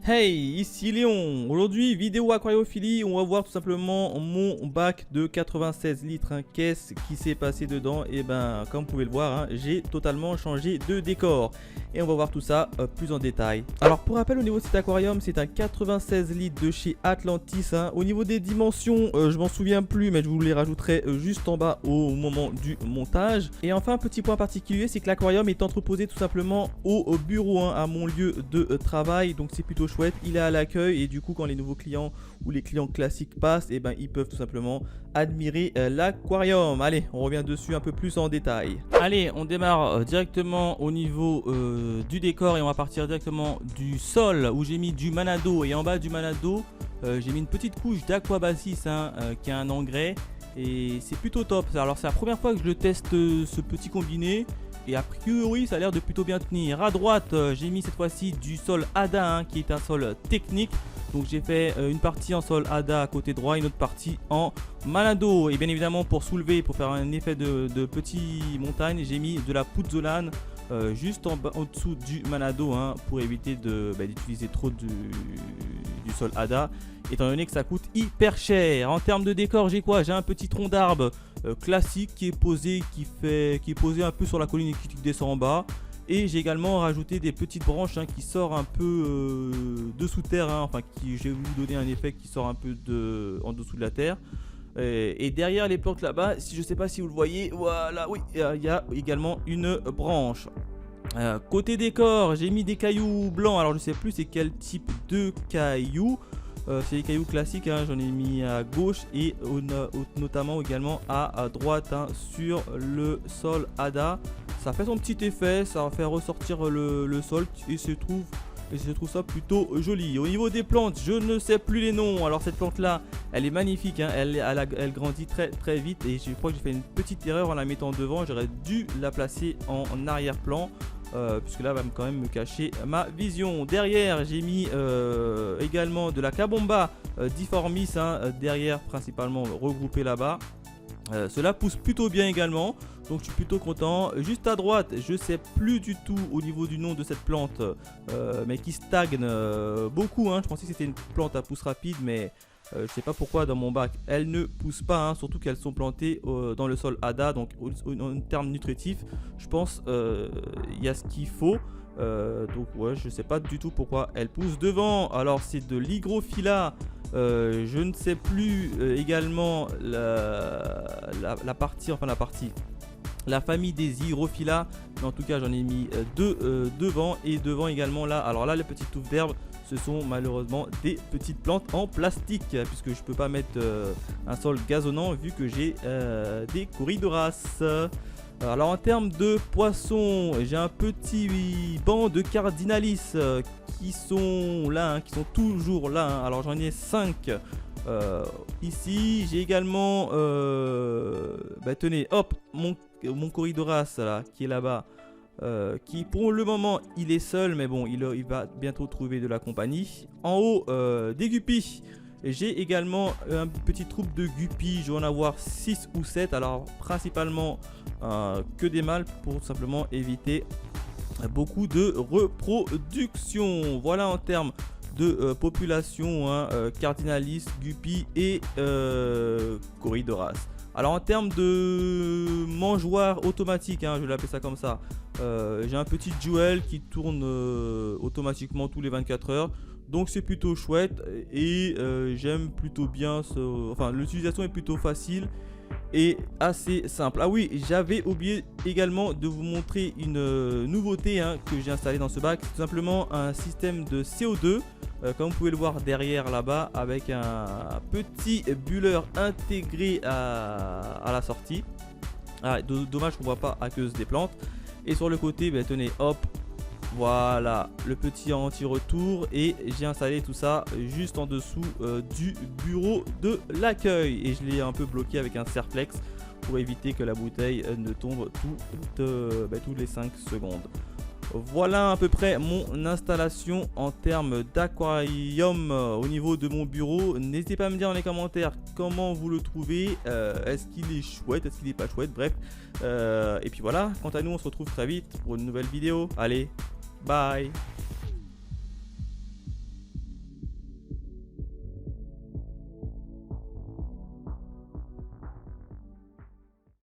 Hey, ici Léon. Aujourd'hui, vidéo aquariophilie, on va voir tout simplement mon bac de 96 litres, qu'est-ce qui s'est passé dedans. Et ben, comme vous pouvez le voir, j'ai totalement changé de décor. Et on va voir tout ça plus en détail. Alors, pour rappel, au niveau de cet aquarium, c'est un 96 litres de chez Atlantis. Au niveau des dimensions, je m'en souviens plus, mais je vous les rajouterai juste en bas au moment du montage. Et enfin, petit point particulier, c'est que l'aquarium est entreposé tout simplement au bureau, à mon lieu de travail. Donc, c'est plutôt chouette, il est à l'accueil et du coup quand les nouveaux clients ou les clients classiques passent, et ben ils peuvent tout simplement admirer l'aquarium. Allez, on revient dessus un peu plus en détail. Allez, on démarre directement au niveau du décor et on va partir directement du sol où j'ai mis du manado, et en bas du manado j'ai mis une petite couche d'aquabasis qui a un engrais et c'est plutôt top. Alors c'est la première fois que je le teste ce petit combiné. Et a priori ça a l'air de plutôt bien tenir. À droite j'ai mis cette fois-ci du sol ADA qui est un sol technique. Donc j'ai fait une partie en sol ADA à côté droit, une autre partie en manado. Et bien évidemment pour soulever, pour faire un effet de petite montagne, j'ai mis de la pouzzolane juste en dessous du manado pour éviter d'utiliser trop du sol ADA, étant donné que ça coûte hyper cher. En termes de décor, j'ai quoi? J'ai un petit tronc d'arbre classique qui est posé, qui est posé un peu sur la colline et qui descend en bas. Et j'ai également rajouté des petites branches qui sortent un peu de sous terre, je vais vous donner un effet qui sort un peu en dessous de la terre. Et derrière les plantes là-bas, je ne sais pas si vous le voyez, voilà, oui, il y a également une branche. Côté décor, j'ai mis des cailloux blancs. Alors je sais plus c'est quel type de cailloux. C'est des cailloux classiques, j'en ai mis à gauche et notamment également à droite sur le sol ADA. Ça fait son petit effet, ça va faire ressortir le sol et je trouve ça plutôt joli. Au niveau des plantes, je ne sais plus les noms. Alors cette plante là, elle est magnifique, elle grandit très très vite et je crois que j'ai fait une petite erreur en la mettant devant. J'aurais dû la placer en arrière-plan. Puisque là va quand même me cacher ma vision. Derrière j'ai mis également de la Cabomba difformis derrière, principalement regroupé là-bas. Cela pousse plutôt bien également, donc je suis plutôt content. Juste à droite, je sais plus du tout au niveau du nom de cette plante, mais qui stagne beaucoup. Je pensais que c'était une plante à pousse rapide, mais je sais pas pourquoi dans mon bac elles ne poussent pas, surtout qu'elles sont plantées dans le sol ADA. Donc en termes nutritifs, je pense il y a ce qu'il faut. Donc ouais, je sais pas du tout pourquoi elles poussent devant. Alors c'est de l'hygrophila. Je ne sais plus également la famille des hygrophila, mais en tout cas j'en ai mis deux devant, et devant également là. Alors là les petites touffes d'herbe, ce sont malheureusement des petites plantes en plastique, puisque je peux pas mettre un sol gazonnant vu que j'ai des corydoras. Alors en termes de poissons, j'ai un petit banc de cardinalis qui sont là, qui sont toujours là. Alors j'en ai 5 ici. J'ai également tenez, hop, mon corydoras là qui est là-bas, qui pour le moment il est seul, mais bon il va bientôt trouver de la compagnie. En haut des guppies. J'ai également un petit troupe de guppies, je vais en avoir 6 ou 7, alors principalement que des mâles pour simplement éviter beaucoup de reproduction. Voilà en termes de population, cardinalis, guppies et corydoras. Alors en termes de mangeoire automatique, je vais l'appeler ça comme ça, j'ai un petit Jewel qui tourne automatiquement tous les 24 heures. Donc c'est plutôt chouette et j'aime plutôt bien l'utilisation est plutôt facile et assez simple. Ah oui, j'avais oublié également de vous montrer une nouveauté que j'ai installé dans ce bac. C'est tout simplement un système de CO2 comme vous pouvez le voir derrière là-bas, avec un petit bulleur intégré à la sortie. Dommage qu'on voit pas à cause des plantes. Et sur le côté, tenez, hop, voilà le petit anti-retour, et j'ai installé tout ça juste en dessous du bureau de l'accueil, et je l'ai un peu bloqué avec un serflex pour éviter que la bouteille ne tombe tous les 5 secondes. Voilà à peu près mon installation en termes d'aquarium au niveau de mon bureau. N'hésitez pas à me dire dans les commentaires comment vous le trouvez, est-ce qu'il est chouette, est-ce qu'il est pas chouette, bref. Et puis voilà, quant à nous on se retrouve très vite pour une nouvelle vidéo. Allez, bye.